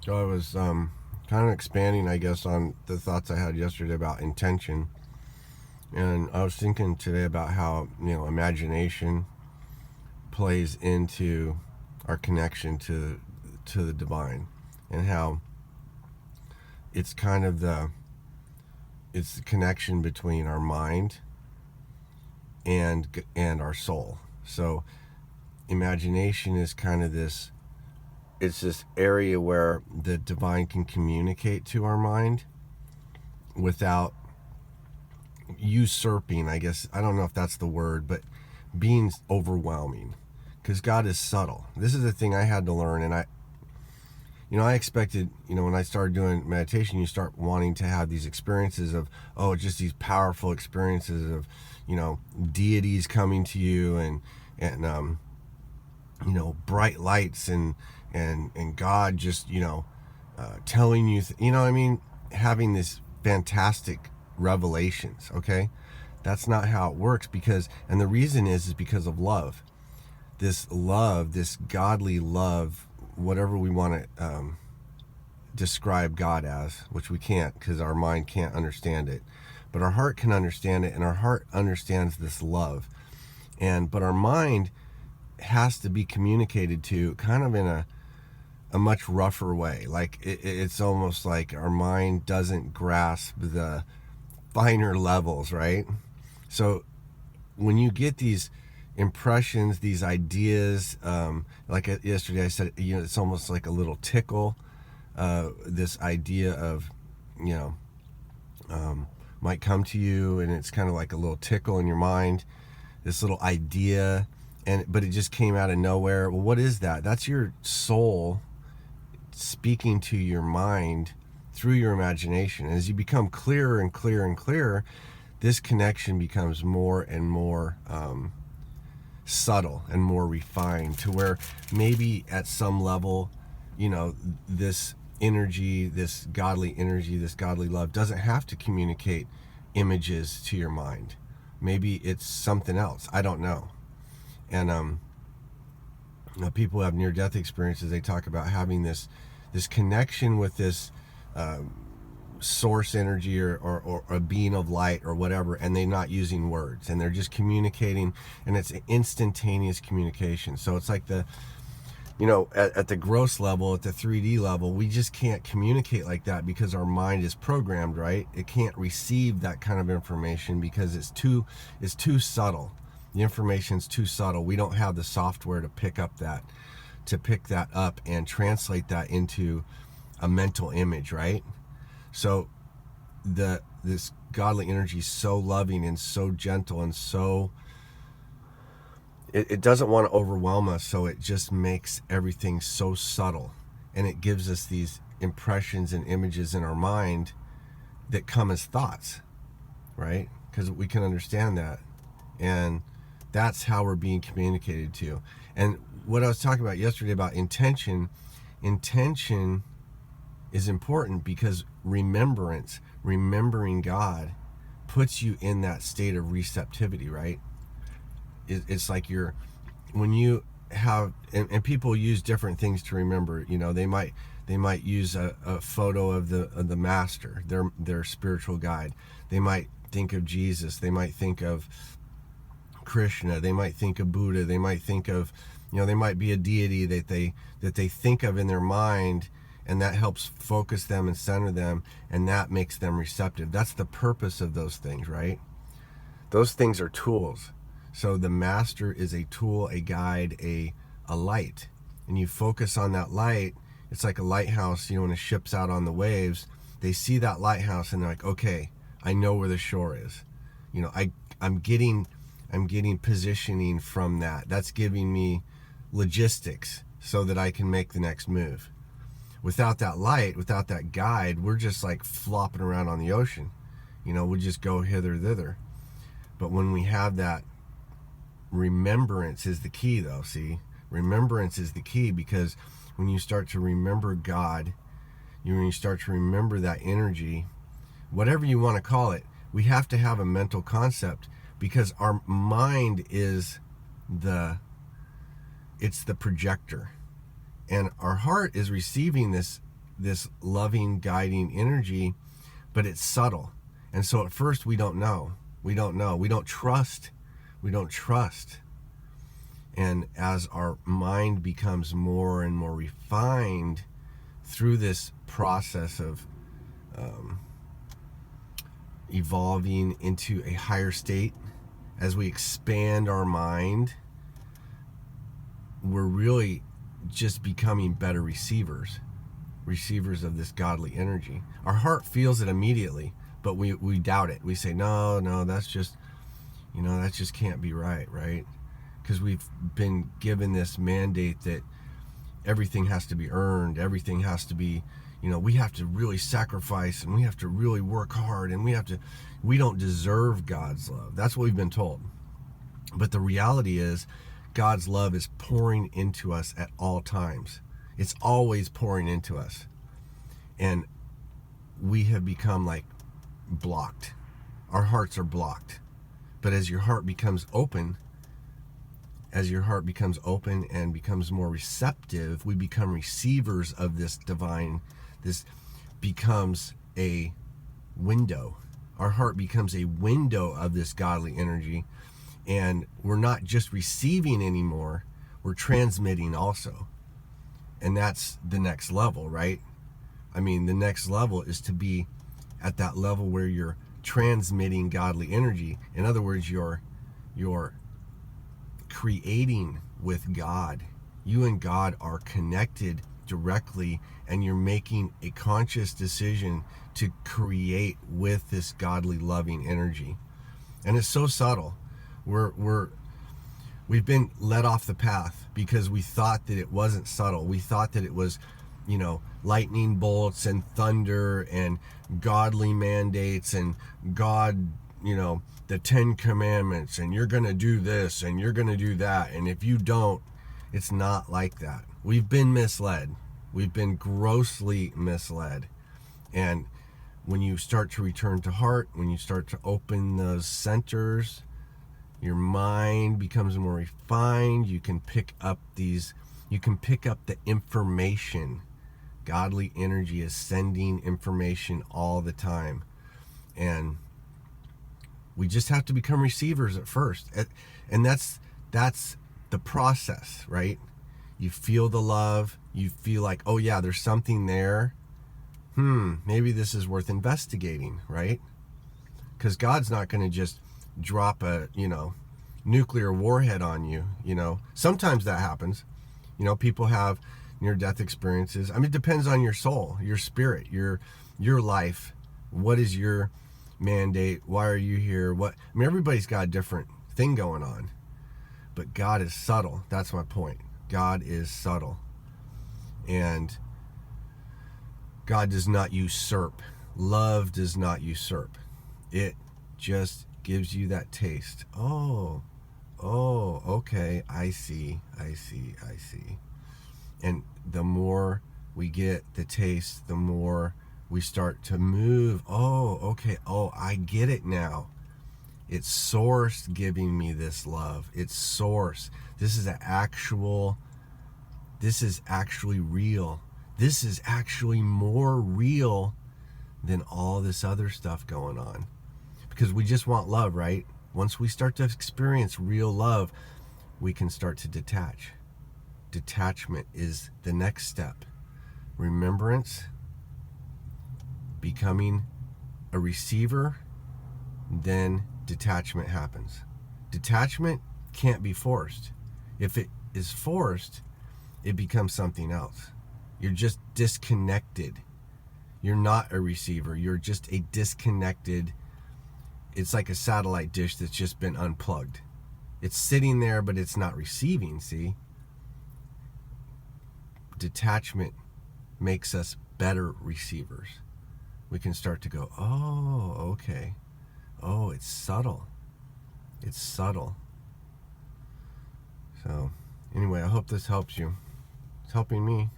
So I was kind of expanding, I guess, on the thoughts I had yesterday about intention. And I was thinking today about how, imagination plays into our connection to the divine, and how it's kind of the connection between our mind and our soul. So imagination is kind of this area where the divine can communicate to our mind without usurping, I guess. I don't know if that's the word, but being overwhelming, because God is subtle. This is the thing I had to learn. And I expected, when I started doing meditation, you start wanting to have these experiences of, just these powerful experiences of, deities coming to you, and bright lights, and God just, telling you, what I mean, having this fantastic revelations. Okay. That's not how it works, and the reason is because of love. This godly love, whatever we want to describe God as, which we can't, because our mind can't understand it, but our heart can understand it, and our heart understands this love. But our mind has to be communicated to kind of in a much rougher way. Like it's almost like our mind doesn't grasp the finer levels, right? So when you get these impressions, these ideas, like yesterday I said, it's almost like a little tickle. This idea of, you know, might come to you, and it's kind of like a little tickle in your mind, this little idea, but it just came out of nowhere. Well, what is that? That's your soul speaking to your mind through your imagination. And as you become clearer and clearer and clearer, this connection becomes more and more subtle and more refined, to where maybe at some level, this energy, this godly energy, this godly love doesn't have to communicate images to your mind. Maybe it's something else. I don't know. And people who have near-death experiences, they talk about having this connection with this source energy, or a being of light or whatever, and they're not using words, and they're just communicating, and it's instantaneous communication. So it's like at the gross level, at the 3D level, we just can't communicate like that because our mind is programmed, right? It can't receive that kind of information because it's too subtle. The information's too subtle. We don't have the software to pick that up and translate that into a mental image, right? So this godly energy is so loving and so gentle, and so it doesn't want to overwhelm us, so it just makes everything so subtle, and it gives us these impressions and images in our mind that come as thoughts, right? Because we can understand that, and that's how we're being communicated to. And what I was talking about yesterday about intention is important, because remembering God puts you in that state of receptivity, right? It's like when you have, and people use different things to remember. They might use a photo of the master, their spiritual guide. They might think of Jesus. They might think of Krishna. They might think of Buddha. They might think of, they might be a deity that they think of in their mind, and that helps focus them and center them, and that makes them receptive. That's the purpose of those things, right? Those things are tools. So the master is a tool, a guide, a light. And you focus on that light. It's like a lighthouse, when a ship's out on the waves, they see that lighthouse and they're like, okay, I know where the shore is. I'm getting positioning from that. That's giving me logistics so that I can make the next move. Without that light, without that guide, we're just like flopping around on the ocean. We'll just go hither, thither. But when we have that, remembrance is the key, though. See, remembrance is the key, because when you start to remember God, when you start to remember that energy, whatever you want to call it, we have to have a mental concept, because our mind is it's the projector, and our heart is receiving this this loving, guiding energy, but it's subtle. And so at first we don't know. We don't know. We don't trust. We don't trust. And as our mind becomes more and more refined through this process of evolving into a higher state, as we expand our mind, we're really just becoming better receivers of this godly energy. Our heart feels it immediately, but we doubt it. We say, no, that's just, that just can't be right? Because we've been given this mandate that everything has to be earned, everything has to be, we have to really sacrifice, and we have to really work hard, and we don't deserve God's love. That's what we've been told. But the reality is, God's love is pouring into us at all times. It's always pouring into us. And we have become like blocked. Our hearts are blocked. But as your heart becomes open, and becomes more receptive, we become receivers of this divine. This becomes a window. Our heart becomes a window of this godly energy, and we're not just receiving anymore, we're transmitting also. And that's the next level, right? I mean, the next level is to be at that level where you're transmitting godly energy. In other words, you're creating with God. You and God are connected directly, and you're making a conscious decision to create with this godly loving energy. And it's so subtle. We've been let off the path because we thought that it wasn't subtle. We thought that it was, lightning bolts and thunder and godly mandates and God, the 10 Commandments, and you're going to do this and you're going to do that. And if you don't, it's not like that. We've been misled. We've been grossly misled. And when you start to return to heart, when you start to open those centers, your mind becomes more refined. You can pick up the information. Godly energy is sending information all the time. And we just have to become receivers at first. And that's the process, right? You feel the love. You feel like, oh yeah, there's something there. Maybe this is worth investigating, right? Because God's not going to just drop a, nuclear warhead on you. Sometimes that happens. People have near-death experiences. I mean, it depends on your soul, your spirit, your life. What is your mandate? Why are you here? Everybody's got a different thing going on. But God is subtle. That's my point. God is subtle. And God does not usurp. Love does not usurp. It just gives you that taste. Oh, okay, I see. And the more we get the taste, the more we start to move. Oh, okay, I get it now. It's Source giving me this love. It's Source. This is actually real. This is actually more real than all this other stuff going on. Because we just want love, right? Once we start to experience real love, we can start to detach. Detachment is the next step. Remembrance, becoming a receiver, then detachment happens. Detachment can't be forced. If it is forced, it becomes something else. You're just disconnected. You're not a receiver. You're just a disconnected. It's like a satellite dish that's just been unplugged. It's sitting there, but it's not receiving, see? Detachment makes us better receivers. We can start to go, oh, okay. Oh, it's subtle. It's subtle. So, anyway, I hope this helps you. It's helping me.